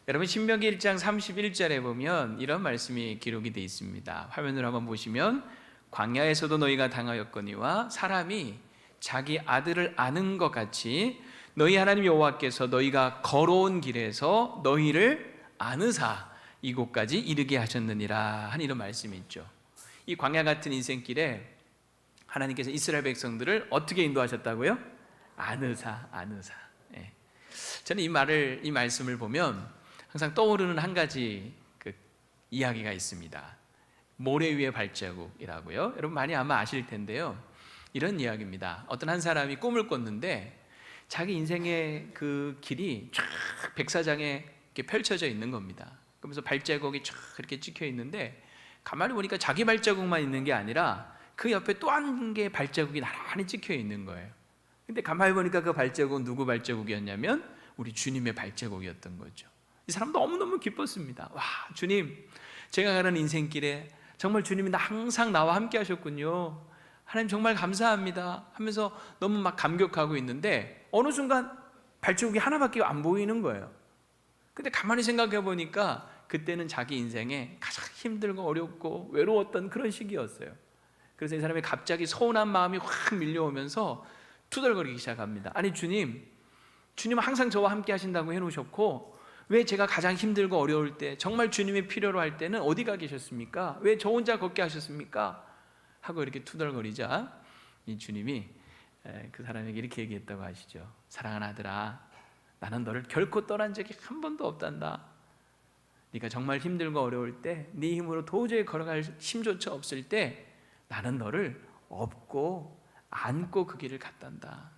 여러분 신명기 1장 31절에 보면 이런 말씀이 기록이 되어 있습니다. 화면으로 한번 보시면 광야에서도 너희가 당하였거니와 사람이 자기 아들을 아는 것 같이 너희 하나님 여호와께서 너희가 걸어온 길에서 너희를 아느사 이곳까지 이르게 하셨느니라 하는 이런 말씀이 있죠. 이 광야 같은 인생길에 하나님께서 이스라엘 백성들을 어떻게 인도하셨다고요? 아느사. 예. 저는 이 말씀을 보면 항상 떠오르는 한 가지 이야기가 있습니다. 모래 위의 발자국이라고요. 여러분 많이 아마 아실 텐데요. 이런 이야기입니다. 어떤 한 사람이 꿈을 꿨는데 자기 인생의 그 길이 쫙 백사장에 이렇게 펼쳐져 있는 겁니다. 그러면서 발자국이 쫙 이렇게 찍혀 있는데 가만히 보니까 자기 발자국만 있는 게 아니라 그 옆에 또 한 개의 발자국이 나란히 찍혀 있는 거예요. 근데 가만히 보니까 그 발자국은 누구 발자국이었냐면 우리 주님의 발자국이었던 거죠. 이 사람 너무너무 기뻤습니다. 와, 주님, 제가 가는 인생길에 정말 주님이 항상 나와 함께 하셨군요. 하나님 정말 감사합니다 하면서 너무 막 감격하고 있는데 어느 순간 발자국이 하나밖에 안 보이는 거예요. 근데 가만히 생각해 보니까 그때는 자기 인생에 가장 힘들고 어렵고 외로웠던 그런 시기였어요. 그래서 이 사람이 갑자기 서운한 마음이 확 밀려오면서 투덜거리기 시작합니다. 아니 주님은 항상 저와 함께 하신다고 해놓으셨고 왜 제가 가장 힘들고 어려울 때 정말 주님이 필요로 할 때는 어디가 계셨습니까? 왜 저 혼자 걷게 하셨습니까? 하고 이렇게 투덜거리자 이 주님이 그 사람에게 이렇게 얘기했다고 하시죠. 사랑하는 아들아, 나는 너를 결코 떠난 적이 한 번도 없단다. 네가 정말 힘들고 어려울 때 네 힘으로 도저히 걸어갈 힘조차 없을 때 나는 너를 업고 안고 그 길을 갔단다.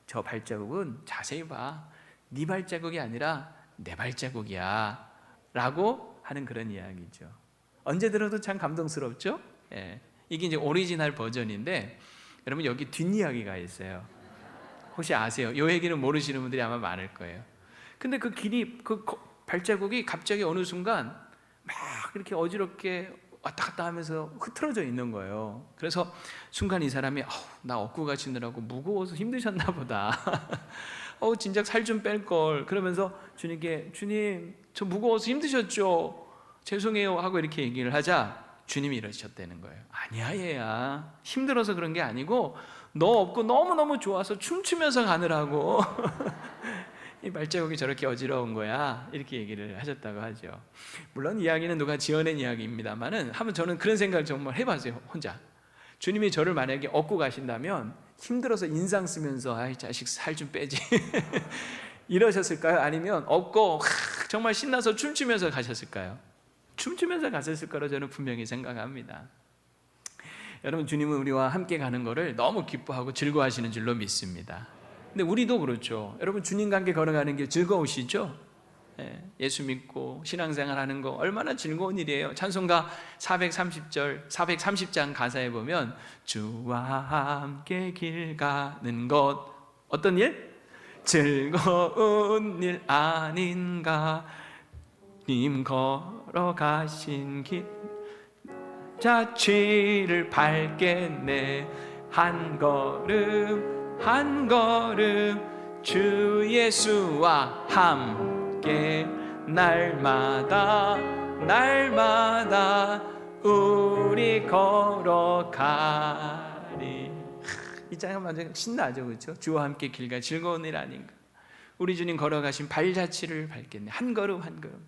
저 발자국은 자세히 봐. 네 발자국이 아니라 내 발자국이야 라고 하는 그런 이야기죠. 언제 들어도 참 감동스럽죠? 예. 이게 이제 오리지널 버전인데 여러분 여기 뒷이야기가 있어요. 혹시 아세요? 이 얘기는 모르시는 분들이 아마 많을 거예요. 근데 그 길이 발자국이 갑자기 어느 순간 막 이렇게 어지럽게 왔다 갔다 하면서 흐트러져 있는 거예요. 그래서 순간 이 사람이 나 업고 가시느라고 무거워서 힘드셨나 보다. 진작 살 좀 뺄 걸. 그러면서 주님께 주님 저 무거워서 힘드셨죠? 죄송해요 하고 이렇게 얘기를 하자 주님이 이러셨다는 거예요. 아니야 얘야, 힘들어서 그런 게 아니고 너 업고 너무너무 좋아서 춤추면서 가느라고 이 발자국이 저렇게 어지러운 거야 이렇게 얘기를 하셨다고 하죠. 물론 이야기는 누가 지어낸 이야기입니다만은 한번 저는 그런 생각을 정말 해봤어요. 혼자 주님이 저를 만약에 업고 가신다면 힘들어서 인상 쓰면서 아이 자식 살 좀 빼지 이러셨을까요? 아니면 업고 정말 신나서 춤추면서 가셨을까요? 춤추면서 가셨을 거라 저는 분명히 생각합니다. 여러분 주님은 우리와 함께 가는 것을 너무 기뻐하고 즐거워하시는 줄로 믿습니다. 근데 우리도 그렇죠. 여러분 주님과 함께 걸어가는 게 즐거우시죠? 예수 믿고 신앙생활 하는 거 얼마나 즐거운 일이에요. 찬송가 430장 가사에 보면 주와 함께 길 가는 것 어떤 일? 즐거운 일 아닌가. 님 걸어가신 길 자취를 밟겠네. 한 걸음 한 걸음 주 예수와 함께 날마다 우리 걸어가리. 이 장면 완전 신나죠, 그렇죠? 주와 함께 길가 즐거운 일 아닌가. 우리 주님 걸어가신 발자취를 밟겠네. 한 걸음 한 걸음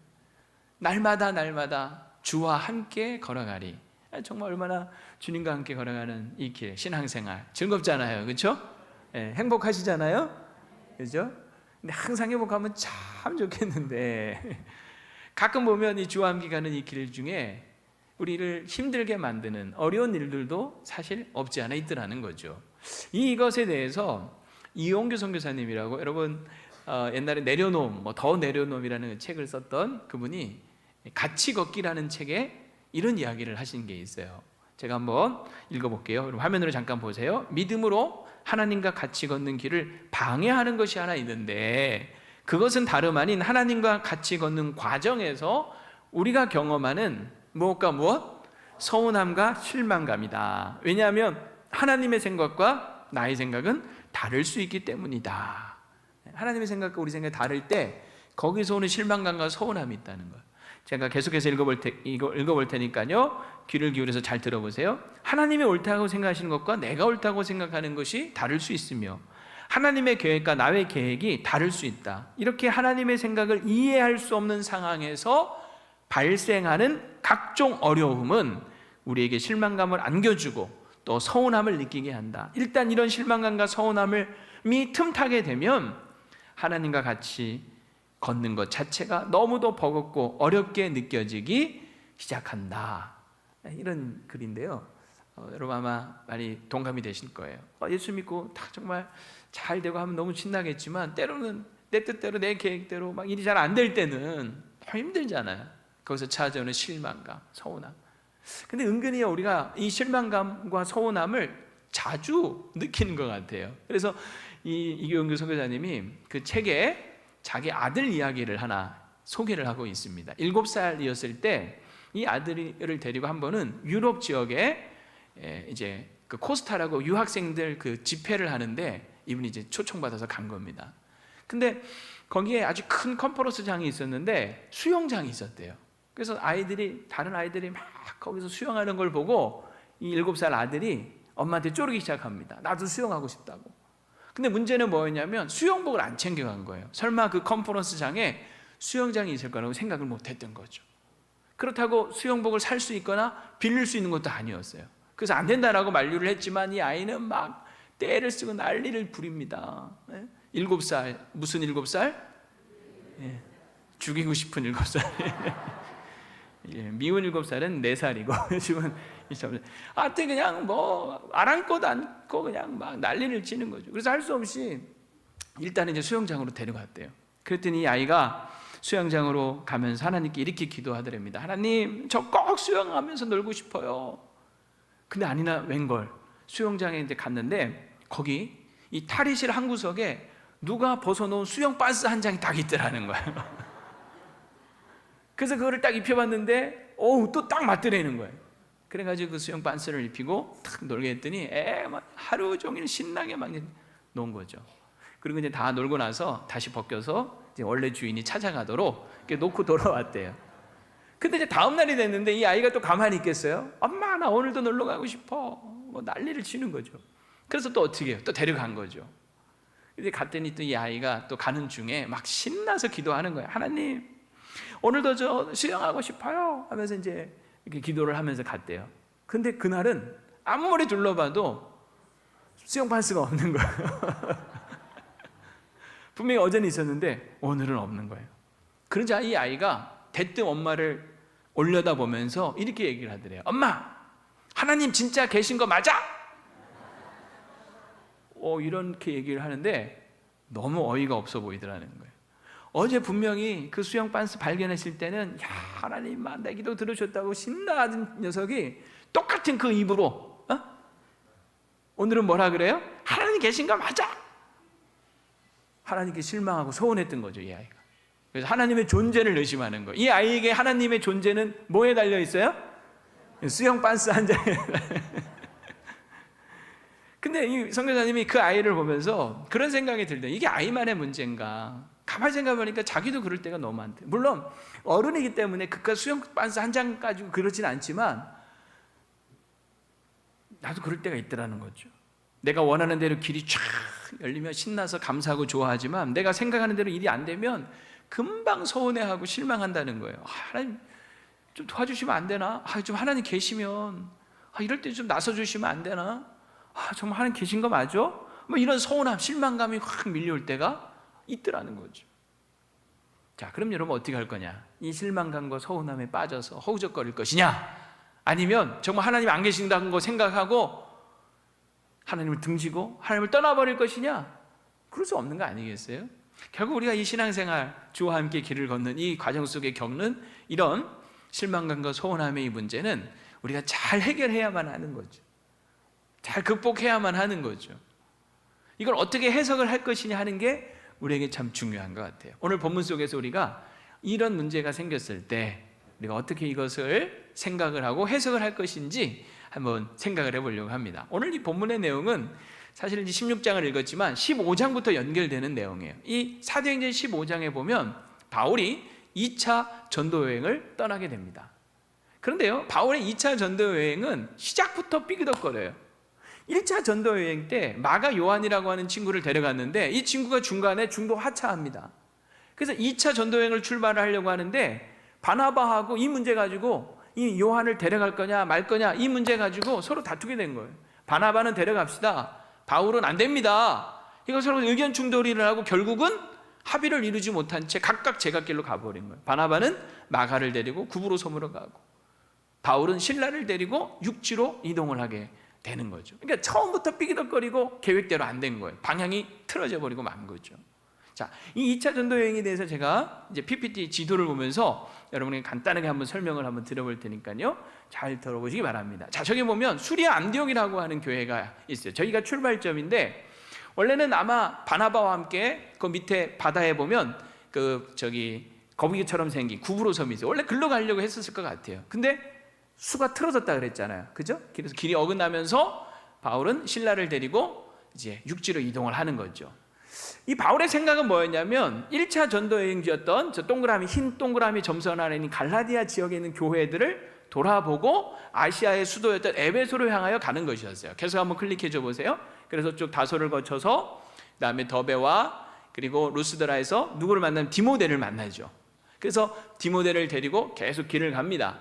날마다 주와 함께 걸어가리. 정말 얼마나 주님과 함께 걸어가는 이 길, 신앙생활 즐겁잖아요, 그렇죠? 행복하시잖아요, 그렇죠? 근데 항상 행복하면 참 좋겠는데 가끔 보면 이 주와 함께 가는 이 길 중에 우리를 힘들게 만드는 어려운 일들도 사실 없지 않아 있더라는 거죠. 이것에 대해서 이용규 선교사님이라고 여러분 옛날에 내려놓음, 더 내려놓음이라는 책을 썼던 그분이 같이 걷기라는 책에 이런 이야기를 하신 게 있어요. 제가 한번 읽어볼게요. 여러분 화면으로 잠깐 보세요. 믿음으로 하나님과 같이 걷는 길을 방해하는 것이 하나 있는데 그것은 다름 아닌 하나님과 같이 걷는 과정에서 우리가 경험하는 무엇과 무엇? 서운함과 실망감이다. 왜냐하면 하나님의 생각과 나의 생각은 다를 수 있기 때문이다. 하나님의 생각과 우리 생각이 다를 때 거기서 오는 실망감과 서운함이 있다는 거예요. 제가 계속해서 읽어볼 테니까요, 귀를 기울여서 잘 들어보세요. 하나님이 옳다고 생각하시는 것과 내가 옳다고 생각하는 것이 다를 수 있으며 하나님의 계획과 나의 계획이 다를 수 있다. 이렇게 하나님의 생각을 이해할 수 없는 상황에서 발생하는 각종 어려움은 우리에게 실망감을 안겨주고 또 서운함을 느끼게 한다. 일단 이런 실망감과 서운함이 틈타게 되면 하나님과 같이 걷는 것 자체가 너무도 버겁고 어렵게 느껴지기 시작한다. 이런 글인데요, 여러분 아마 많이 동감이 되실 거예요. 예수 믿고 다 정말 잘 되고 하면 너무 신나겠지만 때로는 내 뜻대로 내 계획대로 막 일이 잘 안 될 때는 더 힘들잖아요. 거기서 찾아오는 실망감, 서운함. 근데 은근히 우리가 이 실망감과 서운함을 자주 느끼는 것 같아요. 그래서 이경규 선교사님이 그 책에 자기 아들 이야기를 하나 소개를 하고 있습니다. 7살이었을 때 이 아들을 데리고 한 번은 유럽 지역에 이제 그 코스타라고 유학생들 그 집회를 하는데 이분이 이제 초청받아서 간 겁니다. 근데 거기에 아주 큰 컨퍼런스장이 있었는데 수영장이 있었대요. 그래서 다른 아이들이 막 거기서 수영하는 걸 보고 이 7살 아들이 엄마한테 쪼르기 시작합니다. 나도 수영하고 싶다고. 근데 문제는 뭐였냐면 수영복을 안 챙겨간 거예요. 설마 그 컨퍼런스장에 수영장이 있을 거라고 생각을 못 했던 거죠. 그렇다고 수영복을 살 수 있거나 빌릴 수 있는 것도 아니었어요. 그래서 안 된다라고 만류를 했지만 이 아이는 막 떼를 쓰고 난리를 부립니다. 7살, 무슨 7살? 죽이고 싶은 7살. 미운 7살은 4살이고 지금은 하여튼 그냥 뭐 아랑곳 않고 그냥 막 난리를 치는 거죠. 그래서 할 수 없이 일단은 이제 수영장으로 데려갔대요. 그랬더니 이 아이가 수영장으로 가면서 하나님께 이렇게 기도하더랍니다. 하나님, 저 꼭 수영하면서 놀고 싶어요. 근데 아니나 웬걸 수영장에 이제 갔는데 거기 이 탈의실 한 구석에 누가 벗어놓은 수영 반스 한 장이 딱 있더라는 거예요. 그래서 그거를 딱 입혀봤는데 또 딱 맞더라는 거예요. 그래가지고 그 수영 반스를 입히고 탁 놀게 했더니 막 하루 종일 신나게 막 논 거죠. 그리고 이제 다 놀고 나서 다시 벗겨서 이제 원래 주인이 찾아가도록 이렇게 놓고 돌아왔대요. 근데 이제 다음 날이 됐는데 이 아이가 또 가만히 있겠어요? 엄마, 나 오늘도 놀러 가고 싶어. 뭐 난리를 치는 거죠. 그래서 또 어떻게 해요? 또 데려간 거죠. 이제 갔더니 또 이 아이가 또 가는 중에 막 신나서 기도하는 거예요. 하나님, 오늘도 저 수영하고 싶어요 하면서 이제 이렇게 기도를 하면서 갔대요. 근데 그날은 아무리 둘러봐도 수영 반스가 없는 거예요. 분명히 어제는 있었는데 오늘은 없는 거예요. 그러자 이 아이가 대뜸 엄마를 올려다보면서 이렇게 얘기를 하더래요. 엄마, 하나님 진짜 계신 거 맞아? 이렇게 얘기를 하는데 너무 어이가 없어 보이더라는 거예요. 어제 분명히 그 수영 반스 발견했을 때는 하나님 내 기도 들으셨다고 신나는 녀석이 똑같은 그 입으로 오늘은 뭐라 그래요? 하나님 계신 거 맞아? 하나님께 실망하고 서운했던 거죠, 이 아이가. 그래서 하나님의 존재를 의심하는 거예요. 이 아이에게 하나님의 존재는 뭐에 달려 있어요? 수영 반스 한 장에. 근데 이 선교사님이 그 아이를 보면서 그런 생각이 들대요. 이게 아이만의 문제인가? 가만히 생각해보니까 자기도 그럴 때가 너무 많대. 물론 어른이기 때문에 그깟 수영 반스 한 장 가지고 그러진 않지만 나도 그럴 때가 있더라는 거죠. 내가 원하는 대로 길이 쫙 열리면 신나서 감사하고 좋아하지만 내가 생각하는 대로 일이 안 되면 금방 서운해하고 실망한다는 거예요. 하나님 좀 도와주시면 안 되나? 좀 하나님 계시면 이럴 때 좀 나서주시면 안 되나? 정말 하나님 계신 거 맞아? 뭐 이런 서운함, 실망감이 확 밀려올 때가 있더라는 거죠. 자, 그럼 여러분 어떻게 할 거냐? 이 실망감과 서운함에 빠져서 허우적거릴 것이냐? 아니면 정말 하나님 안 계신다는 거 생각하고 하나님을 등지고 하나님을 떠나버릴 것이냐? 그럴 수 없는 거 아니겠어요? 결국 우리가 이 신앙생활, 주와 함께 길을 걷는 이 과정 속에 겪는 이런 실망감과 서운함의 이 문제는 우리가 잘 해결해야만 하는 거죠. 잘 극복해야만 하는 거죠. 이걸 어떻게 해석을 할 것이냐 하는 게 우리에게 참 중요한 것 같아요. 오늘 본문 속에서 우리가 이런 문제가 생겼을 때 우리가 어떻게 이것을 생각을 하고 해석을 할 것인지 한번 생각을 해보려고 합니다. 오늘 이 본문의 내용은 사실 이제 16장을 읽었지만 15장부터 연결되는 내용이에요. 이 사도행전 15장에 보면 바울이 2차 전도 여행을 떠나게 됩니다. 그런데요, 바울의 2차 전도 여행은 시작부터 삐그덕거려요. 1차 전도 여행 때 마가 요한이라고 하는 친구를 데려갔는데 이 친구가 중간에 중도 하차합니다. 그래서 2차 전도 여행을 출발을 하려고 하는데 바나바하고 이 문제 가지고 이 요한을 데려갈 거냐 말 거냐 이 문제 가지고 서로 다투게 된 거예요. 바나바는 데려갑시다. 바울은 안 됩니다. 이거 서로 의견 충돌이 일어나고 결국은 합의를 이루지 못한 채 각각 제각길로 가버린 거예요. 바나바는 마가를 데리고 구브로 섬으로 가고 바울은 신라를 데리고 육지로 이동을 하게 되는 거죠. 그러니까 처음부터 삐기덕거리고 계획대로 안 된 거예요. 방향이 틀어져 버리고 만 거죠. 자, 이 2차 전도 여행에 대해서 제가 이제 PPT 지도를 보면서 여러분에게 간단하게 한번 설명을 한번 드려볼 테니까요. 잘 들어보시기 바랍니다. 자, 저기 보면 수리아 안디옥이라고 하는 교회가 있어요. 저희가 출발점인데 원래는 아마 바나바와 함께 그 밑에 바다에 보면 거북이처럼 생긴 구브로 섬이 있어요. 원래 글로 가려고 했었을 것 같아요. 근데 수가 틀어졌다 그랬잖아요. 그죠? 그래서 길이 어긋나면서 바울은 신라를 데리고 이제 육지로 이동을 하는 거죠. 이 바울의 생각은 뭐였냐면 1차 전도 여행지였던 저 동그라미 흰 동그라미 점선 안에 있는 갈라디아 지역에 있는 교회들을 돌아보고 아시아의 수도였던 에베소로 향하여 가는 것이었어요. 계속 한번 클릭해 줘 보세요. 그래서 쭉 다소를 거쳐서 그다음에 더베와 그리고 루스드라에서 누구를 만나면 디모데를 만나죠. 그래서 디모데를 데리고 계속 길을 갑니다.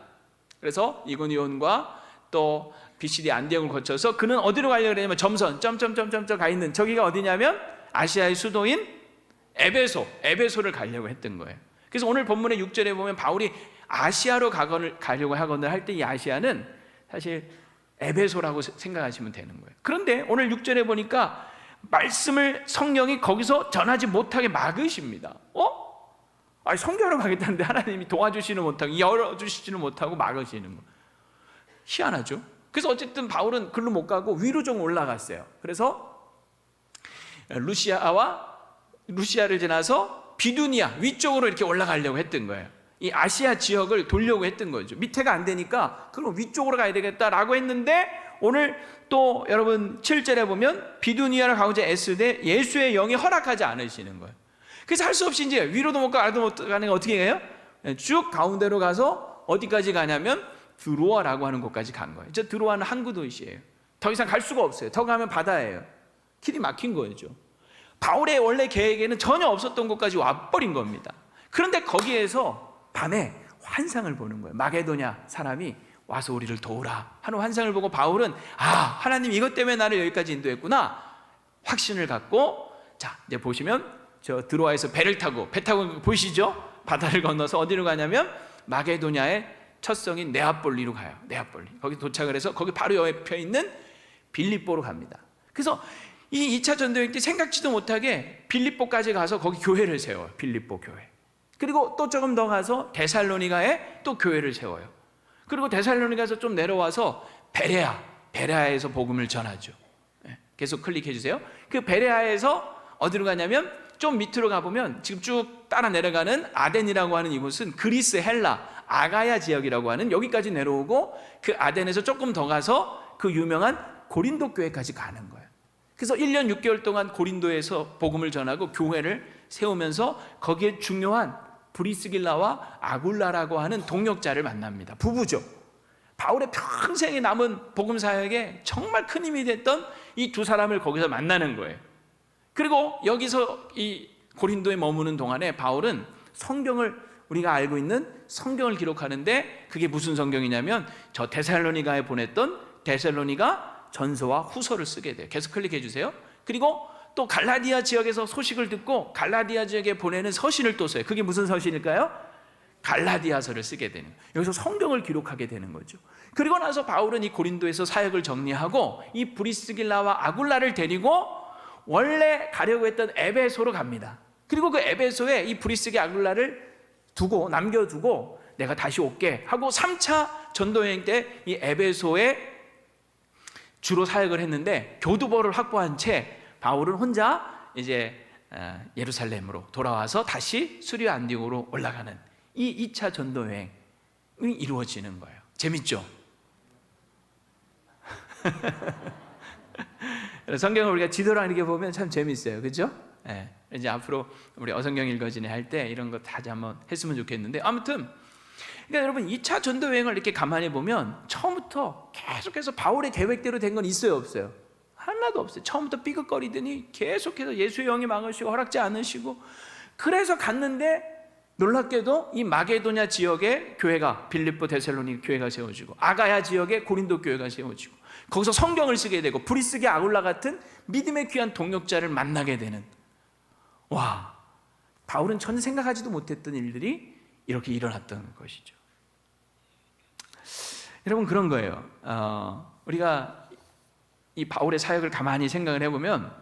그래서 이고니온과 또 BCD 안디옥을 거쳐서 그는 어디로 가려고 그러냐면 점선 점점점점점 가 있는 저기가 어디냐면 아시아의 수도인 에베소를 가려고 했던 거예요. 그래서 오늘 본문의 6절에 보면 바울이 아시아로 가려고 하거나 할 때 이 아시아는 사실 에베소라고 생각하시면 되는 거예요. 그런데 오늘 6절에 보니까 말씀을 성령이 거기서 전하지 못하게 막으십니다. 성경으로 가겠다는데 하나님이 도와주시는 못하고 열어주시지는 못하고 막으시는 거예요. 희한하죠? 그래서 어쨌든 바울은 글로 못 가고 위로 좀 올라갔어요. 그래서 루시아를 지나서 비두니아 위쪽으로 이렇게 올라가려고 했던 거예요. 이 아시아 지역을 돌려고 했던 거죠. 밑에가 안 되니까 그럼 위쪽으로 가야 되겠다라고 했는데 오늘 또 여러분 7절에 보면 비두니아를 가고자 애쓰되 예수의 영이 허락하지 않으시는 거예요. 그래서 할 수 없이 이제 위로도 못 가고 아래도 못 가는 거 어떻게 해요? 쭉 가운데로 가서 어디까지 가냐면 드로아라고 하는 곳까지 간 거예요. 저 드로아는 항구 도시예요. 더 이상 갈 수가 없어요. 더 가면 바다예요. 길이 막힌 거죠. 바울의 원래 계획에는 전혀 없었던 곳까지 와버린 겁니다. 그런데 거기에서 밤에 환상을 보는 거예요. 마게도냐 사람이 와서 우리를 도우라 하는 환상을 보고 바울은 하나님 이것 때문에 나를 여기까지 인도했구나 확신을 갖고 자 이제 보시면 저 드로아에서 배 타고 보이시죠? 바다를 건너서 어디로 가냐면 마게도냐의 첫 성인 네아폴리로 가요. 네아폴리 거기 도착을 해서 거기 바로 옆에 있는 빌립보로 갑니다. 그래서 이 2차 전도여행 때 생각지도 못하게 빌립보까지 가서 거기 교회를 세워요. 빌립보 교회. 그리고 또 조금 더 가서 데살로니가에 또 교회를 세워요. 그리고 데살로니가에서 좀 내려와서 베레아에서 복음을 전하죠. 계속 클릭해 주세요. 그 베레아에서 어디로 가냐면 좀 밑으로 가보면 지금 쭉 따라 내려가는 아덴이라고 하는 이곳은 그리스 헬라 아가야 지역이라고 하는 여기까지 내려오고 그 아덴에서 조금 더 가서 그 유명한 고린도 교회까지 가는 거예요. 그래서 1년 6개월 동안 고린도에서 복음을 전하고 교회를 세우면서 거기에 중요한 브리스길라와 아굴라라고 하는 동역자를 만납니다. 부부죠. 바울의 평생에 남은 복음 사역에 정말 큰 힘이 됐던 이 두 사람을 거기서 만나는 거예요. 그리고 여기서 이 고린도에 머무는 동안에 바울은 성경을 우리가 알고 있는 성경을 기록하는데 그게 무슨 성경이냐면 저 데살로니가에 보냈던 데살로니가 전서와 후서를 쓰게 돼요. 계속 클릭해 주세요. 그리고 또 갈라디아 지역에서 소식을 듣고 갈라디아 지역에 보내는 서신을 또 써요. 그게 무슨 서신일까요? 갈라디아서를 쓰게 되는 거예요. 여기서 성경을 기록하게 되는 거죠. 그리고 나서 바울은 이 고린도에서 사역을 정리하고 이 브리스길라와 아굴라를 데리고 원래 가려고 했던 에베소로 갑니다. 그리고 그 에베소에 이 브리스길 아굴라를 남겨두고 내가 다시 올게 하고 3차 전도여행 때 이 에베소에 주로 사역을 했는데 교두보를 확보한 채 바울은 혼자 이제 예루살렘으로 돌아와서 다시 수리아 안디옥으로 올라가는 이 2차 전도 여행이 이루어지는 거예요. 재밌죠? 성경을 우리가 지도랑 이렇게 보면 참 재밌어요. 그렇죠? 네. 이제 앞으로 우리 어성경 읽어지네 할 때 이런 거 다시 한번 했으면 좋겠는데, 아무튼 그러니까 여러분 2차 전도 여행을 이렇게 가만히 보면 처음부터 계속해서 바울의 계획대로 된 건 있어요, 없어요? 하나도 없어요. 처음부터 삐걱거리더니 계속해서 예수의 영이 막으시고 허락지 않으시고, 그래서 갔는데 놀랍게도 이 마게도냐 지역에 교회가, 빌립보, 데살로니 교회가 세워지고, 아가야 지역에 고린도 교회가 세워지고, 거기서 성경을 쓰게 되고 브리스게 아울라 같은 믿음의 귀한 동역자를 만나게 되는, 와, 바울은 전혀 생각하지도 못했던 일들이 이렇게 일어났던 것이죠. 여러분, 그런 거예요. 우리가 이 바울의 사역을 가만히 생각을 해보면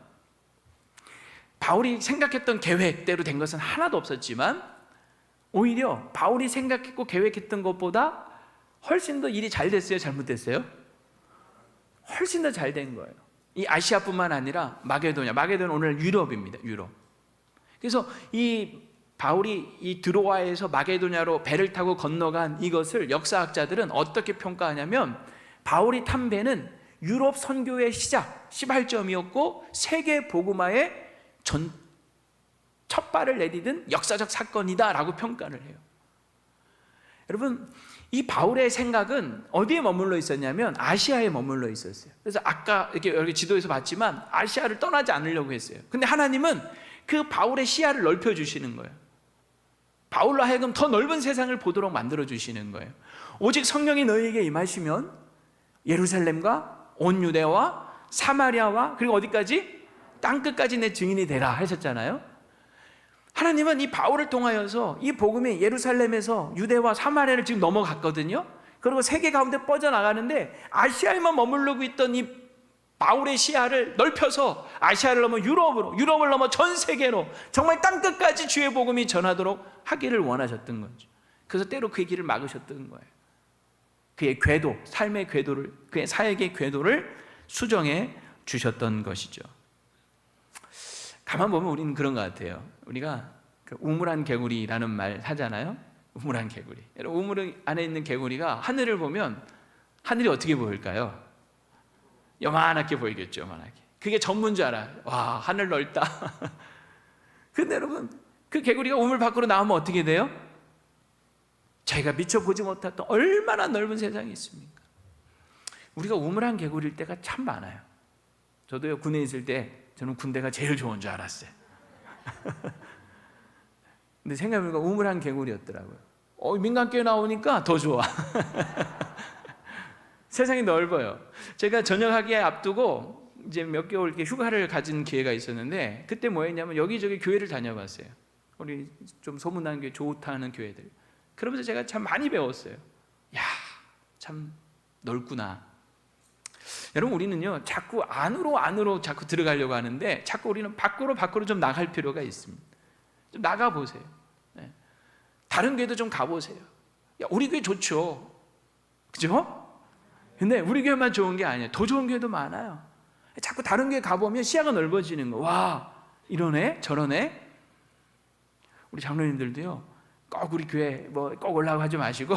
바울이 생각했던 계획대로 된 것은 하나도 없었지만, 오히려 바울이 생각했고 계획했던 것보다 훨씬 더 일이 잘 됐어요, 잘못됐어요? 훨씬 더 잘 된 거예요. 이 아시아뿐만 아니라 마게도냐 오늘 유럽입니다. 유럽. 그래서 이 바울이 이 드로아에서 마게도냐로 배를 타고 건너간 이것을 역사학자들은 어떻게 평가하냐면, 바울이 탄 배는 유럽 선교의 시작, 시발점이었고 세계 복음화의 첫 발을 내디딘 역사적 사건이다라고 평가를 해요. 여러분, 이 바울의 생각은 어디에 머물러 있었냐면 아시아에 머물러 있었어요. 그래서 아까 이렇게 여기 지도에서 봤지만 아시아를 떠나지 않으려고 했어요. 근데 하나님은 그 바울의 시야를 넓혀 주시는 거예요. 바울로 하여금 더 넓은 세상을 보도록 만들어 주시는 거예요. 오직 성령이 너희에게 임하시면 예루살렘과 온 유대와 사마리아와 그리고 어디까지? 땅끝까지 내 증인이 되라 하셨잖아요. 하나님은 이 바울을 통하여서 이 복음이 예루살렘에서 유대와 사마리아를 지금 넘어갔거든요. 그리고 세계 가운데 뻗어나가는데 아시아에만 머무르고 있던 이 바울의 시야를 넓혀서 아시아를 넘어 유럽으로, 유럽을 넘어 전 세계로 정말 땅끝까지 주의 복음이 전하도록 하기를 원하셨던 거죠. 그래서 때로 그의 길을 막으셨던 거예요. 그의 궤도, 삶의 궤도를, 그의 사역의 궤도를 수정해 주셨던 것이죠. 가만 보면 우리는 그런 것 같아요. 우리가 그 우물안 개구리라는 말 하잖아요. 우물안 개구리. 우물 안에 있는 개구리가 하늘을 보면 하늘이 어떻게 보일까요? 요만하게 보이겠죠, 요만하게. 그게 전부인 줄 알아요. 와, 하늘 넓다. 근데 여러분, 그 개구리가 우물 밖으로 나오면 어떻게 돼요? 자기가 미처 보지 못했던 얼마나 넓은 세상이 있습니까? 우리가 우물안 개구리일 때가 참 많아요. 저도요, 군에 있을 때 저는 군대가 제일 좋은 줄 알았어요. 근데 생각해보니까 우물안 개구리였더라고요. 민간교회 나오니까 더 좋아. 세상이 넓어요. 제가 전역하기에 앞두고 이제 몇 개월 이렇게 휴가를 가진 기회가 있었는데, 그때 뭐 했냐면 여기저기 교회를 다녀봤어요. 우리 좀 소문난 교회, 좋다는 교회들. 그러면서 제가 참 많이 배웠어요. 야, 참 넓구나. 여러분, 우리는요 자꾸 안으로 자꾸 들어가려고 하는데, 자꾸 우리는 밖으로 좀 나갈 필요가 있습니다. 좀 나가보세요. 네. 다른 교회도 좀 가보세요. 야, 우리 교회 좋죠, 그죠? 근데 우리 교회만 좋은 게 아니에요. 더 좋은 교회도 많아요. 자꾸 다른 교회 가보면 시야가 넓어지는 거. 와, 이러네 저러네. 우리 장로님들도요, 꼭 우리 교회 뭐 꼭 올라가고 하지 마시고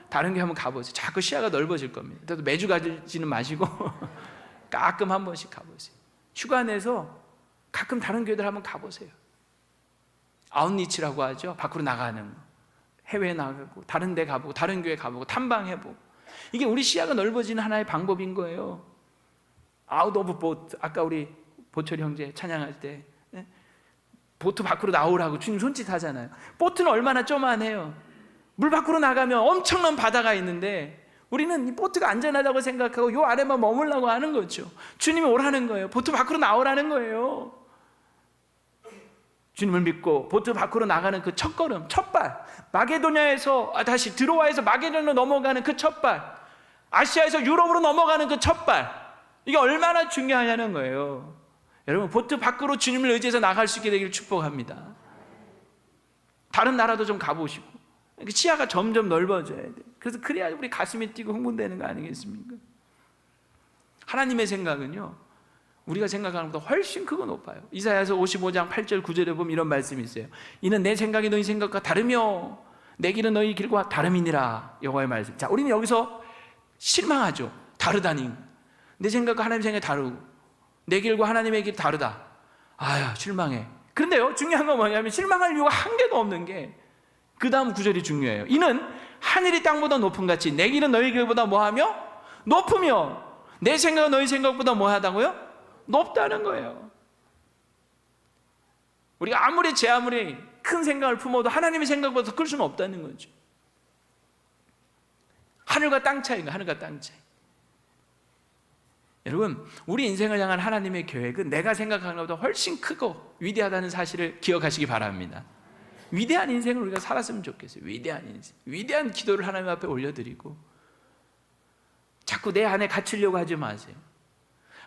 다른 교회 한번 가보세요. 자꾸 시야가 넓어질 겁니다. 그래도 매주 가지는 마시고 가끔 한 번씩 가보세요. 휴가 내서 가끔 다른 교회들 한번 가보세요. 아웃리치라고 하죠. 밖으로 나가는 거. 해외에 나가고 다른 데 가보고 다른 교회 가보고 탐방해보고. 이게 우리 시야가 넓어지는 하나의 방법인 거예요. 아웃 오브 보트. 아까 우리 보철이 형제 찬양할 때 보트 밖으로 나오라고 주님 손짓하잖아요. 보트는 얼마나 쪼만해요. 물 밖으로 나가면 엄청난 바다가 있는데 우리는 이 보트가 안전하다고 생각하고 요 아래만 머물라고 하는 거죠. 주님이 오라는 거예요. 보트 밖으로 나오라는 거예요. 주님을 믿고 보트 밖으로 나가는 그 첫걸음, 첫발, 마게도냐에서 다시 드로아에서 마게도냐로 넘어가는 그 첫발, 아시아에서 유럽으로 넘어가는 그 첫발, 이게 얼마나 중요하냐는 거예요. 여러분, 보트 밖으로 주님을 의지해서 나갈 수 있게 되기를 축복합니다. 다른 나라도 좀 가보시고 시야가 점점 넓어져야 돼요. 그래서 그래야 우리 가슴이 뛰고 흥분되는 거 아니겠습니까? 하나님의 생각은요, 우리가 생각하는 것보다 훨씬 크고 높아요. 이사야서 55장 8절 9절에 보면 이런 말씀이 있어요. 이는 내 생각이 너희 생각과 다르며 내 길은 너희 길과 다름이니라. 여호와의 말씀. 자, 우리는 여기서 실망하죠. 다르다니. 내 생각과 하나님의 생각이 다르고 내 길과 하나님의 길이 다르다. 아야, 실망해. 그런데요, 중요한 건 뭐냐면 실망할 이유가 한 개도 없는 게 그 다음 구절이 중요해요. 이는 하늘이 땅보다 높은 같이 내 길은 너희 길보다 뭐하며? 높으며 내 생각은 너희 생각보다 뭐하다고요? 높다는 거예요. 우리가 아무리 큰 생각을 품어도 하나님의 생각보다 더 클 수는 없다는 거죠. 하늘과 땅 차이가 하늘과 땅 차이. 여러분, 우리 인생을 향한 하나님의 계획은 내가 생각하는 것보다 훨씬 크고 위대하다는 사실을 기억하시기 바랍니다. 위대한 인생을 우리가 살았으면 좋겠어요. 위대한 인생, 위대한 기도를 하나님 앞에 올려드리고 자꾸 내 안에 갇히려고 하지 마세요.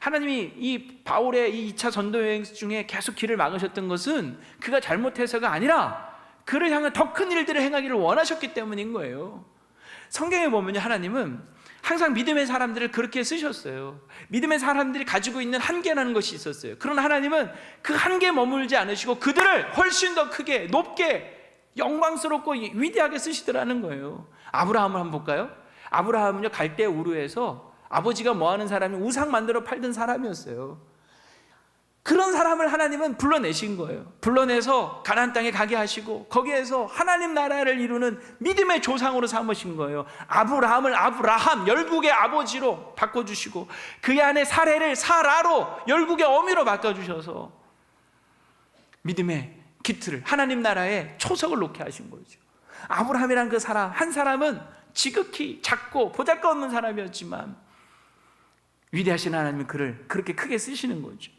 하나님이 이 바울의 이 2차 전도 여행 중에 계속 길을 막으셨던 것은 그가 잘못해서가 아니라 그를 향한 더 큰 일들을 행하기를 원하셨기 때문인 거예요. 성경에 보면 하나님은 항상 믿음의 사람들을 그렇게 쓰셨어요. 믿음의 사람들이 가지고 있는 한계라는 것이 있었어요. 그러나 하나님은 그 한계에 머물지 않으시고 그들을 훨씬 더 크게, 높게, 영광스럽고 위대하게 쓰시더라는 거예요. 아브라함을 한번 볼까요? 아브라함은요, 갈대 우르에서 아버지가 뭐하는 사람이 우상 만들어 팔던 사람이었어요. 그런 사람을 하나님은 불러내신 거예요. 불러내서 가나안 땅에 가게 하시고 거기에서 하나님 나라를 이루는 믿음의 조상으로 삼으신 거예요. 아브라함을 아브라함, 열국의 아버지로 바꿔주시고 그의 안에 사레를 사라로, 열국의 어미로 바꿔주셔서 믿음의 기틀을, 하나님 나라의 초석을 놓게 하신 거죠. 아브라함이란 그 사람, 한 사람은 지극히 작고 보잘것없는 사람이었지만 위대하신 하나님은 그를 그렇게 크게 쓰시는 거죠.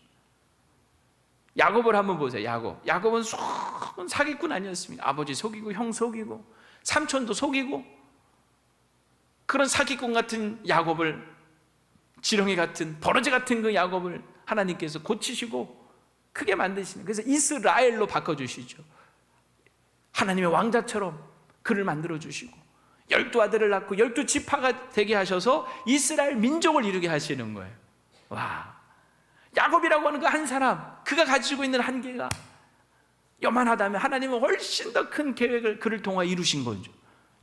야곱을 한번 보세요. 야곱은 수많은 사기꾼 아니었습니까? 아버지 속이고 형 속이고 삼촌도 속이고, 그런 사기꾼 같은 야곱을, 지렁이 같은 버러지 같은 그 야곱을 하나님께서 고치시고 크게 만드시는, 그래서 이스라엘로 바꿔주시죠. 하나님의 왕자처럼 그를 만들어주시고 12아들을 낳고 12지파가 되게 하셔서 이스라엘 민족을 이루게 하시는 거예요. 와, 야곱이라고 하는 그 한 사람, 그가 가지고 있는 한계가 요만하다면 하나님은 훨씬 더 큰 계획을 그를 통해 이루신 거죠.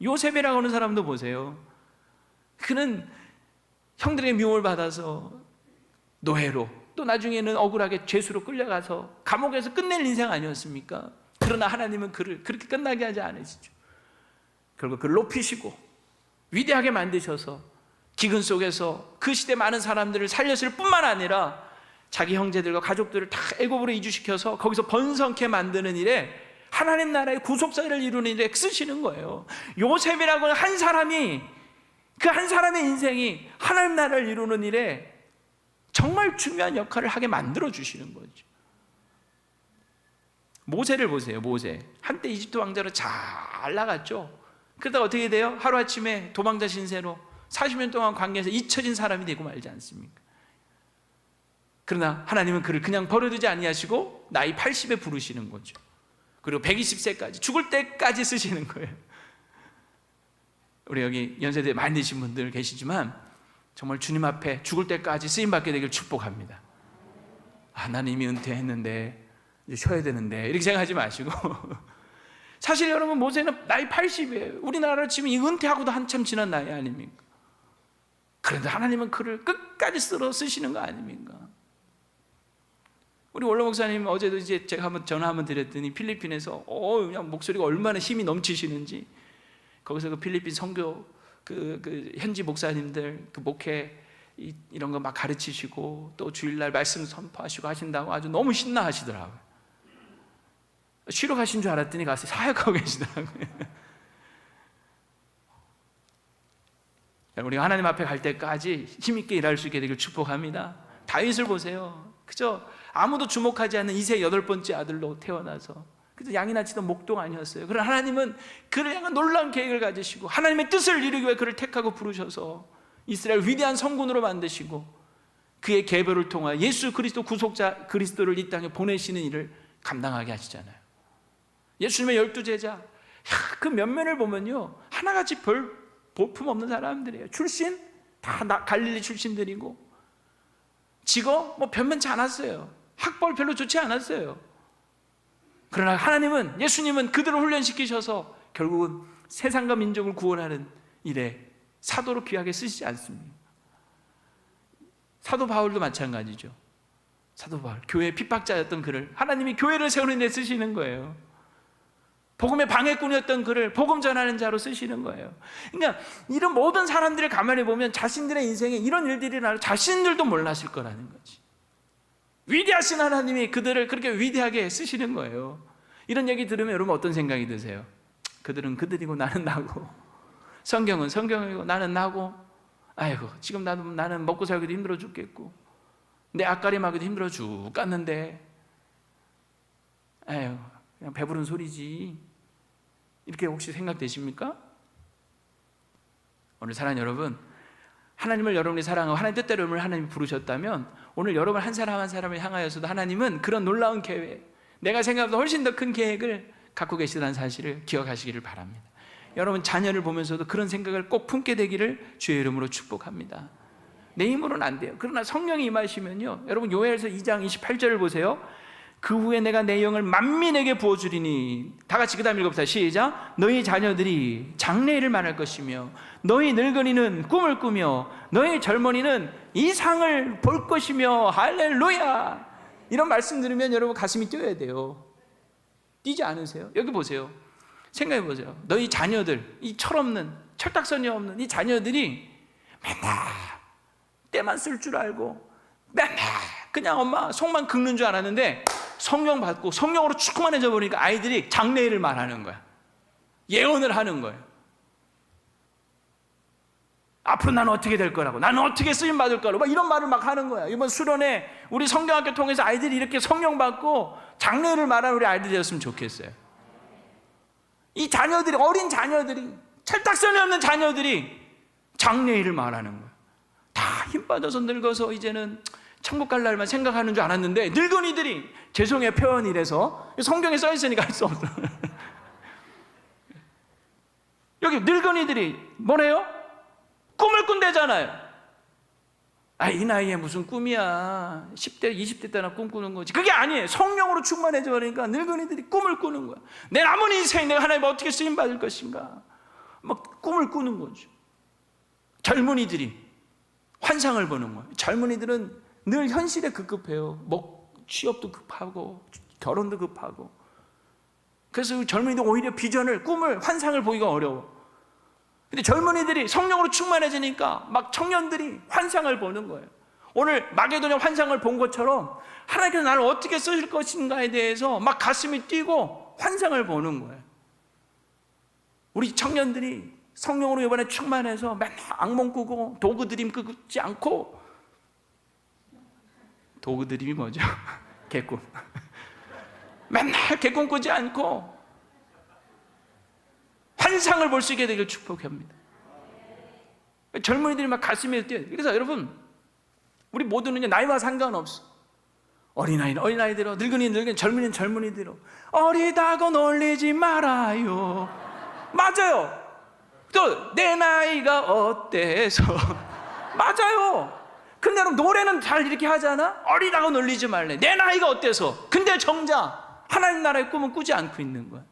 요셉이라고 하는 사람도 보세요. 그는 형들의 미움을 받아서 노예로, 또 나중에는 억울하게 죄수로 끌려가서 감옥에서 끝낼 인생 아니었습니까? 그러나 하나님은 그를 그렇게 끝나게 하지 않으시죠. 결국 그를 높이시고 위대하게 만드셔서 기근 속에서 그 시대 많은 사람들을 살렸을 뿐만 아니라 자기 형제들과 가족들을 다 애굽으로 이주시켜서 거기서 번성케 만드는 일에, 하나님 나라의 구속사를 이루는 일에 쓰시는 거예요. 요셉이라고 하는 한 사람이, 그 한 사람의 인생이 하나님 나라를 이루는 일에 정말 중요한 역할을 하게 만들어 주시는 거죠. 모세를 보세요. 모세, 한때 이집트 왕자로 잘 나갔죠. 그러다가 어떻게 돼요? 하루아침에 도망자 신세로 40년 동안 광야에서 잊혀진 사람이 되고 말지 않습니까? 그러나 하나님은 그를 그냥 버려두지 아니하시고 나이 80에 부르시는 거죠. 그리고 120세까지, 죽을 때까지 쓰시는 거예요. 우리 여기 연세대 많이 드신 분들 계시지만 정말 주님 앞에 죽을 때까지 쓰임받게 되길 축복합니다. 아, 나는 이미 은퇴했는데 이제 쉬어야 되는데, 이렇게 생각하지 마시고 사실 여러분, 모세는 나이 80이에요. 우리나라로 치면 이 은퇴하고도 한참 지난 나이 아닙니까? 그런데 하나님은 그를 끝까지 쓸어 쓰시는 거 아닙니까? 우리 원로 목사님 어제도 이제 제가 한번 전화 한번 드렸더니 필리핀에서 그냥 목소리가 얼마나 힘이 넘치시는지, 거기서 그 필리핀 선교 그 현지 목사님들 그 목회 이런 거 막 가르치시고 또 주일날 말씀 선포하시고 하신다고 아주 너무 신나 하시더라고요. 쉬러 가신 줄 알았더니 가서 사역하고 계시더라고요. 우리가 하나님 앞에 갈 때까지 힘있게 일할 수 있게 되길 축복합니다. 다윗을 보세요. 그저 아무도 주목하지 않는 이세 8번째 아들로 태어나서 그저 양이나 치던 목동 아니었어요. 그러나 하나님은 그를 향한 놀라운 계획을 가지시고 하나님의 뜻을 이루기 위해 그를 택하고 부르셔서 이스라엘 위대한 성군으로 만드시고 그의 계보를 통하여 예수 그리스도 구속자 그리스도를 이 땅에 보내시는 일을 감당하게 하시잖아요. 예수님의 12제자, 그 면면을 보면요, 하나같이 별 볼품 없는 사람들이에요. 출신 다 갈릴리 출신들이고, 직업 뭐 변변치 않았어요. 학벌 별로 좋지 않았어요. 그러나 하나님은, 예수님은 그들을 훈련시키셔서 결국은 세상과 민족을 구원하는 일에 사도로 귀하게 쓰시지 않습니다. 사도 바울도 마찬가지죠. 사도 바울, 교회 핍박자였던 그를 하나님이 교회를 세우는 데 쓰시는 거예요. 복음의 방해꾼이었던 그를 복음 전하는 자로 쓰시는 거예요. 그러니까 이런 모든 사람들을 가만히 보면 자신들의 인생에 이런 일들이 일어나고 자신들도 몰랐을 거라는 거지. 위대하신 하나님이 그들을 그렇게 위대하게 쓰시는 거예요. 이런 얘기 들으면 여러분 어떤 생각이 드세요? 그들은 그들이고 나는 나고, 성경은 성경이고 나는 나고, 아이고 지금 나는 먹고 살기도 힘들어 죽겠고 내 앞가림하기도 힘들어 죽겠는데 아이고 그냥 배부른 소리지, 이렇게 혹시 생각되십니까? 오늘 사랑하는 여러분, 하나님을 여러분이 사랑하고 하나님 뜻대로 여러분을 하나님이 부르셨다면 오늘 여러분 한 사람 한 사람을 향하여서도 하나님은 그런 놀라운 계획, 내가 생각보다 훨씬 더 큰 계획을 갖고 계시다는 사실을 기억하시기를 바랍니다. 여러분 자녀를 보면서도 그런 생각을 꼭 품게 되기를 주의 이름으로 축복합니다. 내 힘으로는 안 돼요. 그러나 성령이 임하시면요, 여러분 요엘서 2장 28절을 보세요. 그 후에 내가 내 영을 만민에게 부어주리니, 다 같이 그 다음 읽어봅시다. 시작. 너희 자녀들이 장래일을 말할 것이며 너희 늙은이는 꿈을 꾸며 너희 젊은이는 이상을 볼 것이며, 할렐루야. 이런 말씀 들으면 여러분 가슴이 뛰어야 돼요. 뛰지 않으세요? 여기 보세요. 생각해 보세요. 너희 자녀들, 이 철없는, 철딱선이 없는 이 자녀들이 맨날 때만 쓸 줄 알고 맨날 그냥 엄마 속만 긁는 줄 알았는데 성령 받고 성령으로 충만해져 버리니까 아이들이 장래일을 말하는 거야. 예언을 하는 거예요. 앞으로 나는 어떻게 될 거라고, 나는 어떻게 쓰임 받을 거라고 막 이런 말을 막 하는 거야. 이번 수련회 우리 성경학교 통해서 아이들이 이렇게 성령 받고 장래일을 말하는 우리 아이들이 되었으면 좋겠어요. 이 자녀들이, 어린 자녀들이, 철딱선이 없는 자녀들이 장래일을 말하는 거예요. 다 힘 빠져서 늙어서 이제는 천국 갈 날만 생각하는 줄 알았는데 늙은이들이, 죄송해요 표현이라서 성경에 써 있으니까 할 수 없어. 여기 늙은이들이 뭐래요? 꿈을 꾼대잖아요. 이 나이에 무슨 꿈이야, 10대 20대 때나 꿈꾸는 거지. 그게 아니에요. 성령으로 충만해져 버리니까 늙은이들이 꿈을 꾸는 거야. 내 남은 인생 내가 하나님 어떻게 쓰임받을 것인가, 막 꿈을 꾸는 거죠. 젊은이들이 환상을 보는 거예요. 젊은이들은 늘 현실에 급급해요. 취업도 급하고 결혼도 급하고. 그래서 젊은이들 오히려 비전을, 꿈을, 환상을 보기가 어려워. 근데 젊은이들이 성령으로 충만해지니까 막 청년들이 환상을 보는 거예요. 오늘 마게도냐 환상을 본 것처럼 하나님께서 나를 어떻게 쓰실 것인가에 대해서 막 가슴이 뛰고 환상을 보는 거예요. 우리 청년들이 성령으로 이번에 충만해서 맨날 악몽 꾸고 도구 드림 꾸지 않고, 도구 드림이 뭐죠? 개꿈. 맨날 개꿈 꾸지 않고 환상을 볼 수 있게 되길 축복합니다. 젊은이들이 막 가슴에 뛰어요. 그래서 여러분, 우리 모두는 나이와 상관없어. 어린아이는 어린아이대로, 늙은이는 젊은이는 젊은이대로 어리다고 놀리지 말아요. 맞아요. 또 내 나이가 어때서 맞아요. 근데 여러분 노래는 잘 이렇게 하잖아. 어리다고 놀리지 말래. 내 나이가 어때서. 근데 정작 하나님 나라의 꿈은 꾸지 않고 있는 거야.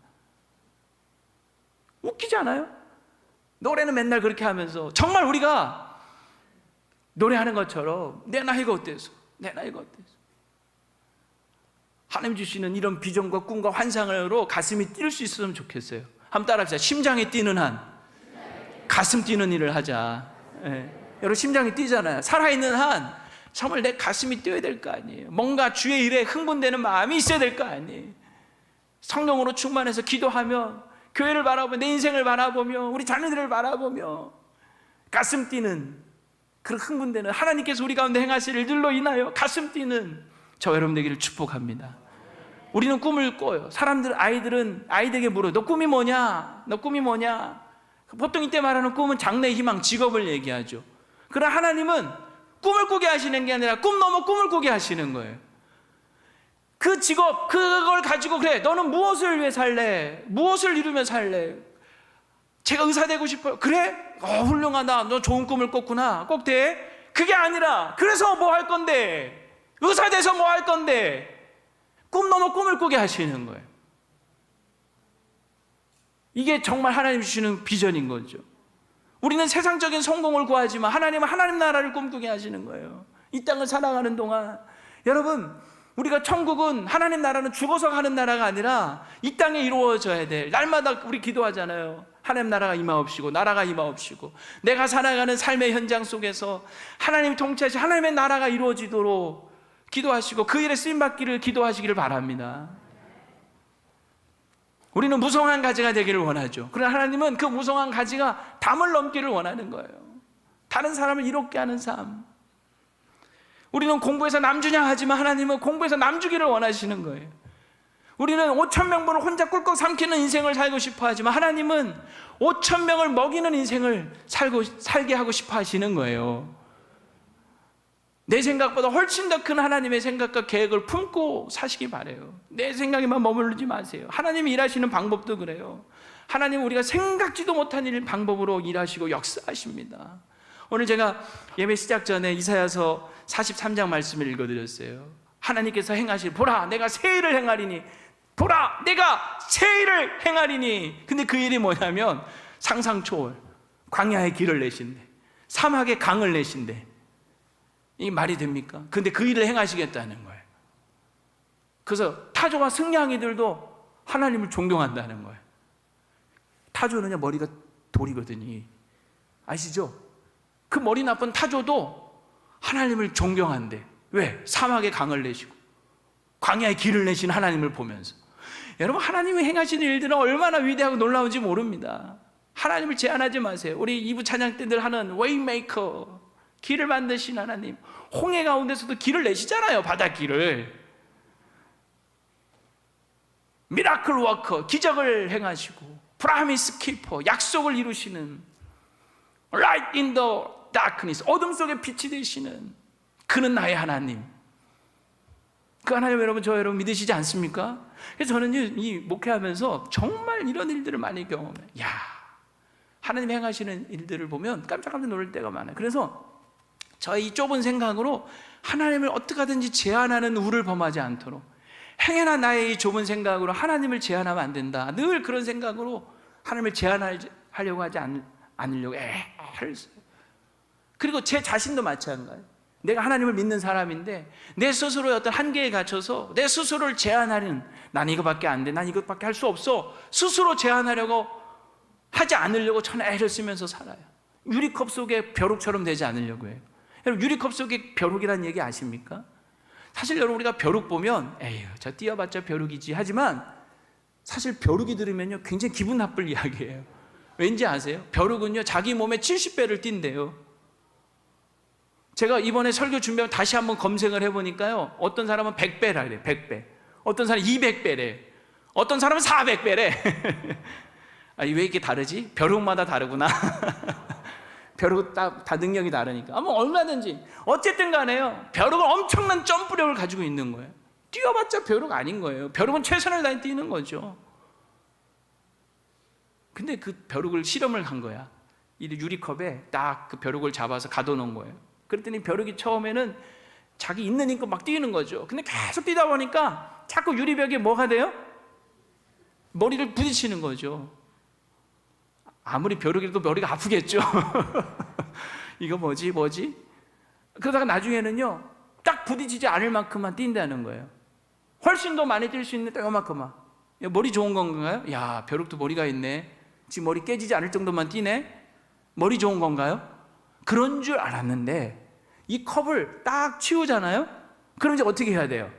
웃기지 않아요? 노래는 맨날 그렇게 하면서 정말 우리가 노래하는 것처럼 내 나이가 어때서, 내 나이가 어때서. 하나님 주시는 이런 비전과 꿈과 환상으로 가슴이 뛸 수 있었으면 좋겠어요. 한번 따라합시다. 심장이 뛰는 한 가슴 뛰는 일을 하자. 여러분 심장이 뛰잖아요. 살아있는 한 정말 내 가슴이 뛰어야 될 거 아니에요. 뭔가 주의 일에 흥분되는 마음이 있어야 될 거 아니에요. 성령으로 충만해서 기도하며, 교회를 바라보며, 내 인생을 바라보며, 우리 자녀들을 바라보며 가슴 뛰는, 그런 흥분되는, 하나님께서 우리 가운데 행하실 일들로 인하여 가슴 뛰는 저 여러분 되기를 축복합니다. 우리는 꿈을 꿔요. 아이들에게 물어요. 너 꿈이 뭐냐? 너 꿈이 뭐냐? 보통 이때 말하는 꿈은 장래 희망, 직업을 얘기하죠. 그러나 하나님은 꿈을 꾸게 하시는 게 아니라 꿈 넘어 꿈을 꾸게 하시는 거예요. 그 직업, 그걸 가지고, 그래 너는 무엇을 위해 살래? 무엇을 이루며 살래? 제가 의사 되고 싶어요. 그래? 훌륭하다. 너 좋은 꿈을 꿨구나. 꼭 돼? 그게 아니라, 그래서 뭐 할 건데? 의사 돼서 뭐 할 건데? 꿈 넘어 꿈을 꾸게 하시는 거예요. 이게 정말 하나님 주시는 비전인 거죠. 우리는 세상적인 성공을 구하지만 하나님은 하나님 나라를 꿈꾸게 하시는 거예요. 이 땅을 살아가는 동안 여러분, 우리가 천국은, 하나님 나라는 죽어서 가는 나라가 아니라 이 땅에 이루어져야 돼. 날마다 우리 기도하잖아요. 하나님 나라가 임하옵시고 나라가 임하옵시고, 내가 살아가는 삶의 현장 속에서 하나님 통치하시 하나님의 나라가 이루어지도록 기도하시고 그 일에 쓰임받기를 기도하시기를 바랍니다. 우리는 무성한 가지가 되기를 원하죠. 그러나 하나님은 그 무성한 가지가 담을 넘기를 원하는 거예요. 다른 사람을 이롭게 하는 삶. 우리는 공부해서 남주냐 하지만 하나님은 공부해서 남주기를 원하시는 거예요. 우리는 5,000명분을 혼자 꿀꺽 삼키는 인생을 살고 싶어 하지만 하나님은 5,000명을 먹이는 인생을 살게 하고 싶어 하시는 거예요. 내 생각보다 훨씬 더 큰 하나님의 생각과 계획을 품고 사시기 바라요. 내 생각에만 머무르지 마세요. 하나님이 일하시는 방법도 그래요. 하나님은 우리가 생각지도 못한 방법으로 일하시고 역사하십니다. 오늘 제가 예배 시작 전에 이사야서 43장 말씀을 읽어드렸어요. 하나님께서 행하실, 보라 내가 새 일을 행하리니, 보라 내가 새 일을 행하리니. 근데 그 일이 뭐냐면 상상 초월, 광야의 길을 내신대, 사막의 강을 내신대. 이게 말이 됩니까? 근데 그 일을 행하시겠다는 거예요. 그래서 타조와 승냥이들도 하나님을 존경한다는 거예요. 타조는요 머리가 돌이거든요. 아시죠? 그 머리 나쁜 타조도 하나님을 존경한대. 왜? 사막의 강을 내시고 광야의 길을 내신 하나님을 보면서. 여러분, 하나님이 행하시는 일들은 얼마나 위대하고 놀라운지 모릅니다. 하나님을 제한하지 마세요. 우리 2부 찬양 때 늘 하는 웨이메이커, 길을 만드신 하나님, 홍해 가운데서도 길을 내시잖아요. 바닷길을. 미라클 워커, 기적을 행하시고, 프라미스 키퍼, 약속을 이루시는, Light in the darkness, 어둠 속에 빛이 되시는 그는 나의 하나님. 그 하나님 여러분, 저 여러분 믿으시지 않습니까? 그래서 저는 이 목회하면서 정말 이런 일들을 많이 경험해요. 야, 하나님 행하시는 일들을 보면 깜짝깜짝 놀랄 때가 많아요. 그래서 저희 좁은 생각으로 하나님을 어떻게 하든지 제한하는 우를 범하지 않도록, 행여나 나의 이 좁은 생각으로 하나님을 제한하면 안 된다, 늘 그런 생각으로 하나님을 제한하려고 하지 않으려고 애를 써요. 그리고 제 자신도 마찬가지예요. 내가 하나님을 믿는 사람인데 내 스스로의 어떤 한계에 갇혀서 내 스스로를 제한하는, 난 이거밖에 안 돼, 난 이것밖에 할 수 없어, 스스로 제한하려고 하지 않으려고 전 애를 쓰면서 살아요. 유리컵 속에 벼룩처럼 되지 않으려고 해요. 여러분, 유리컵 속에 벼룩이라는 얘기 아십니까? 사실 여러분, 우리가 벼룩 보면 에휴 저 띄어봤자 벼룩이지 하지만 사실 벼룩이 들으면요 굉장히 기분 나쁠 이야기예요. 왠지 아세요? 벼룩은요 자기 몸에 70배를 띈대요. 제가 이번에 설교 준비하면 다시 한번 검색을 해보니까요, 어떤 사람은 100배라 그래요. 100배. 어떤 사람은 200배래. 어떤 사람은 400배래. 아, 왜 이렇게 다르지? 벼룩마다 다르구나. 벼룩 다 능력이 다르니까. 뭐 얼마든지. 어쨌든 간에요, 벼룩은 엄청난 점프력을 가지고 있는 거예요. 뛰어봤자 벼룩 아닌 거예요. 벼룩은 최선을 다해 뛰는 거죠. 근데 그 벼룩을 실험을 한 거야. 이 유리컵에 딱 그 벼룩을 잡아서 가둬놓은 거예요. 그랬더니 벼룩이 처음에는 자기 있는 힘껏 막 뛰는 거죠. 근데 계속 뛰다 보니까 자꾸 유리벽에 뭐가 돼요? 머리를 부딪히는 거죠. 아무리 벼룩이라도 머리가 아프겠죠. 이거 뭐지? 그러다가 나중에는요 딱 부딪히지 않을 만큼만 뛴다는 거예요. 훨씬 더 많이 뛸 수 있는데 요만큼만. 머리 좋은 건가요? 야, 벼룩도 머리가 있네. 지금 머리 깨지지 않을 정도만 뛰네. 머리 좋은 건가요? 그런 줄 알았는데 이 컵을 딱 치우잖아요. 그럼 이제 어떻게 해야 돼요?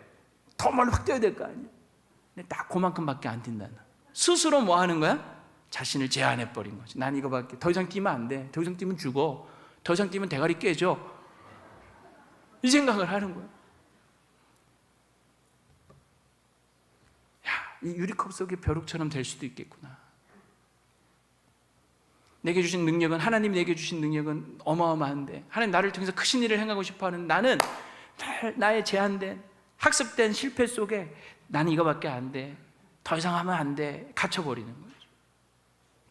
더 멀리 확 뛰어야 될 거 아니에요. 근데 딱 그만큼밖에 안 뛴다는. 스스로 뭐 하는 거야? 자신을 제한해버린 거지. 난 이거밖에, 더 이상 뛰면 안 돼. 더 이상 뛰면 죽어. 더 이상 뛰면 대가리 깨져. 이 생각을 하는 거야. 야, 이 유리컵 속에 벼룩처럼 될 수도 있겠구나. 내게 주신 능력은, 하나님이 내게 주신 능력은 어마어마한데, 하나님 나를 통해서 크신 일을 행하고 싶어하는 나는 나의 제한된, 학습된 실패 속에 나는 이거밖에 안 돼, 더 이상 하면 안 돼, 갇혀버리는 거죠.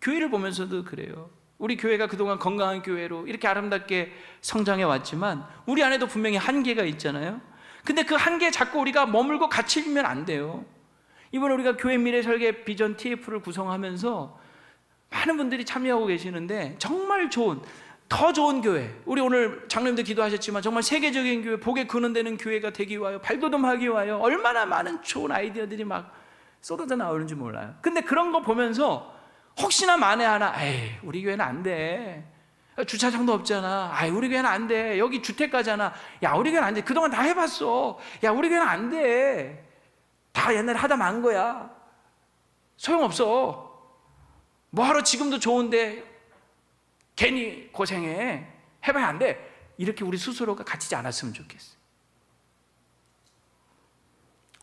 교회를 보면서도 그래요. 우리 교회가 그동안 건강한 교회로 이렇게 아름답게 성장해 왔지만 우리 안에도 분명히 한계가 있잖아요. 근데 그 한계에 자꾸 우리가 머물고 갇히면 안 돼요. 이번에 우리가 교회 미래 설계 비전 TF를 구성하면서 많은 분들이 참여하고 계시는데 정말 좋은, 더 좋은 교회, 우리 오늘 장로님들 기도하셨지만 정말 세계적인 교회, 복에 근원되는 교회가 되기 위하여, 발돋움하기 위하여 얼마나 많은 좋은 아이디어들이 막 쏟아져 나오는지 몰라요. 근데 그런 거 보면서 혹시나 만에 하나, 에이 우리 교회는 안 돼, 주차장도 없잖아, 아이 우리 교회는 안 돼, 여기 주택가잖아, 야 우리 교회는 안 돼, 그동안 다 해봤어, 야 우리 교회는 안 돼, 다 옛날에 하다 만 거야, 소용없어, 뭐하러 지금도 좋은데 괜히 고생해, 해봐야 안 돼, 이렇게 우리 스스로가 갇히지 않았으면 좋겠어요.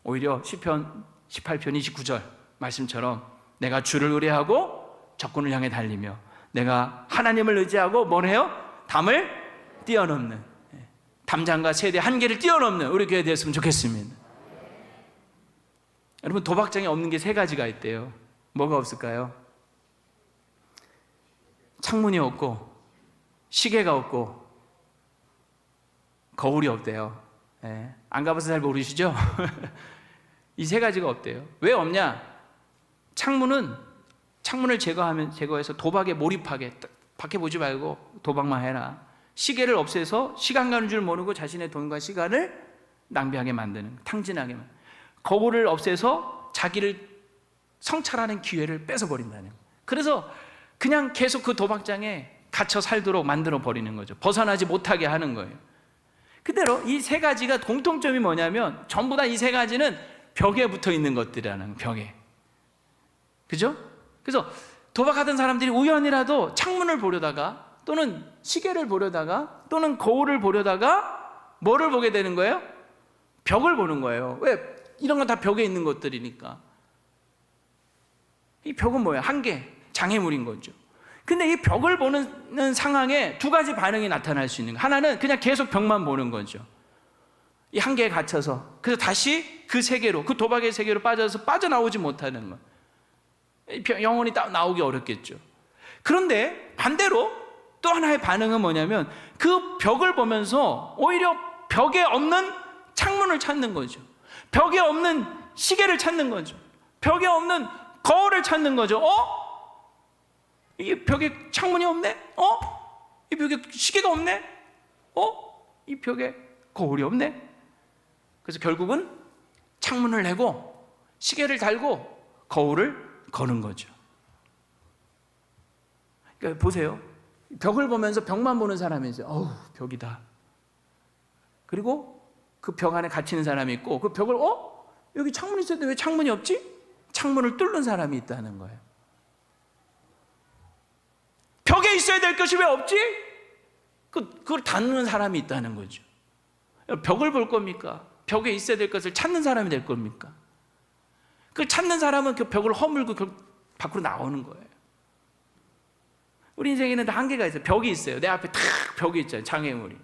오히려 시편 18편 29절 말씀처럼 내가 주를 의뢰하고 적군을 향해 달리며 내가 하나님을 의지하고 뭘 해요? 담을 뛰어넘는, 담장과 세대 한계를 뛰어넘는 우리 교회 되었으면 좋겠습니다. 여러분, 도박장에 없는 게 세 가지가 있대요. 뭐가 없을까요? 창문이 없고, 시계가 없고, 거울이 없대요. 안 가봐서 잘 모르시죠? 이 세 가지가 없대요. 왜 없냐? 창문을 제거해서 도박에 몰입하게, 밖에 보지 말고 도박만 해라. 시계를 없애서 시간 가는 줄 모르고 자신의 돈과 시간을 낭비하게 만드는, 탕진하게 만드는. 거울을 없애서 자기를 성찰하는 기회를 뺏어버린다는 거예요. 그래서 그냥 계속 그 도박장에 갇혀 살도록 만들어 버리는 거죠. 벗어나지 못하게 하는 거예요. 그대로 이 세 가지가 공통점이 뭐냐면 전부 다 이 세 가지는 벽에 붙어 있는 것들이라는 거예요. 벽에. 그죠? 그래서 도박하던 사람들이 우연이라도 창문을 보려다가 또는 시계를 보려다가 또는 거울을 보려다가 뭐를 보게 되는 거예요? 벽을 보는 거예요. 왜? 이런 건 다 벽에 있는 것들이니까. 이 벽은 뭐예요? 한계, 장애물인 거죠. 근데 이 벽을 보는 상황에 두 가지 반응이 나타날 수 있는 거예요. 하나는 그냥 계속 벽만 보는 거죠. 이 한계에 갇혀서. 그래서 다시 그 세계로, 그 도박의 세계로 빠져서 빠져나오지 못하는 거. 영원히 나오기 어렵겠죠. 그런데 반대로 또 하나의 반응은 뭐냐면 그 벽을 보면서 오히려 벽에 없는 창문을 찾는 거죠. 벽에 없는 시계를 찾는 거죠. 벽에 없는 거울을 찾는 거죠. 이 벽에 창문이 없네? 이 벽에 시계가 없네? 이 벽에 거울이 없네? 그래서 결국은 창문을 내고 시계를 달고 거울을 거는 거죠. 그러니까 보세요. 벽을 보면서 벽만 보는 사람이 있어요. 벽이다. 그리고 그 벽 안에 갇히는 사람이 있고, 그 벽을 여기 창문이 있었는데 왜 창문이 없지? 창문을 뚫는 사람이 있다는 거예요. 벽에 있어야 될 것이 왜 없지? 그걸 닫는 사람이 있다는 거죠. 벽을 볼 겁니까? 벽에 있어야 될 것을 찾는 사람이 될 겁니까? 그 찾는 사람은 그 벽을 허물고 밖으로 나오는 거예요. 우리 인생에는 다 한계가 있어요. 벽이 있어요. 내 앞에 탁 벽이 있잖아요. 장애물이.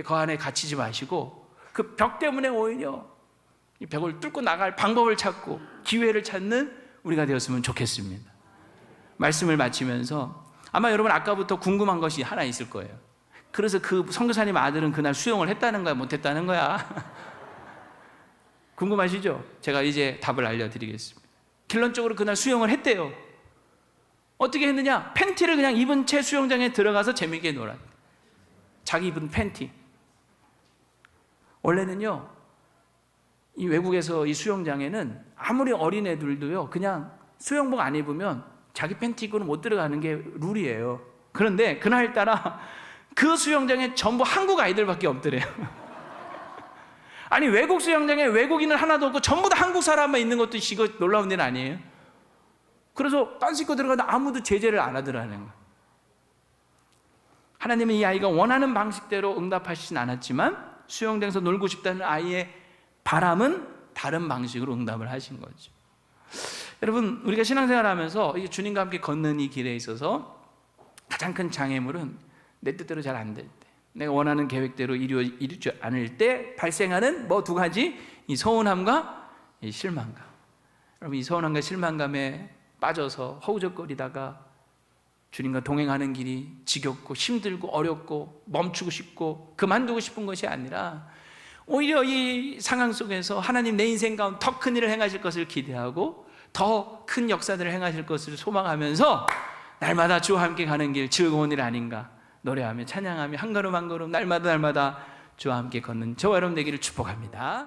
그 안에 갇히지 마시고 그 벽 때문에 오히려 이 벽을 뚫고 나갈 방법을 찾고 기회를 찾는 우리가 되었으면 좋겠습니다. 말씀을 마치면서 아마 여러분 아까부터 궁금한 것이 하나 있을 거예요. 그래서 그 선교사님 아들은 그날 수영을 했다는 거야, 못했다는 거야? 궁금하시죠? 제가 이제 답을 알려드리겠습니다. 결론적으로 그날 수영을 했대요. 어떻게 했느냐? 팬티를 그냥 입은 채 수영장에 들어가서 재미있게 놀았대요. 자기 입은 팬티. 원래는요, 이 외국에서 이 수영장에는 아무리 어린애들도요, 그냥 수영복 안 입으면 자기 팬티 입고는 못 들어가는 게 룰이에요. 그런데 그날따라 그 수영장에 전부 한국 아이들밖에 없더래요. 아니, 외국 수영장에 외국인은 하나도 없고 전부 다 한국 사람만 있는 것도 이거 놀라운 일 아니에요? 그래서 빤스 입고 들어가는데 아무도 제재를 안 하더라는 거예요. 하나님은 이 아이가 원하는 방식대로 응답하시진 않았지만 수영장에서 놀고 싶다는 아이의 바람은 다른 방식으로 응답을 하신 거죠. 여러분, 우리가 신앙생활을 하면서 주님과 함께 걷는 이 길에 있어서 가장 큰 장애물은 내 뜻대로 잘 안 될 때, 내가 원하는 계획대로 이루지 않을 때 발생하는 두 가지, 이 서운함과 이 실망감. 여러분, 이 서운함과 실망감에 빠져서 허우적거리다가 주님과 동행하는 길이 지겹고 힘들고 어렵고 멈추고 싶고 그만두고 싶은 것이 아니라 오히려 이 상황 속에서 하나님 내 인생 가운데 더 큰 일을 행하실 것을 기대하고 더 큰 역사들을 행하실 것을 소망하면서 날마다 주와 함께 가는 길 즐거운 일 아닌가, 노래하며 찬양하며 한 걸음 한 걸음 날마다 주와 함께 걷는 저와 여러분 되기를 축복합니다.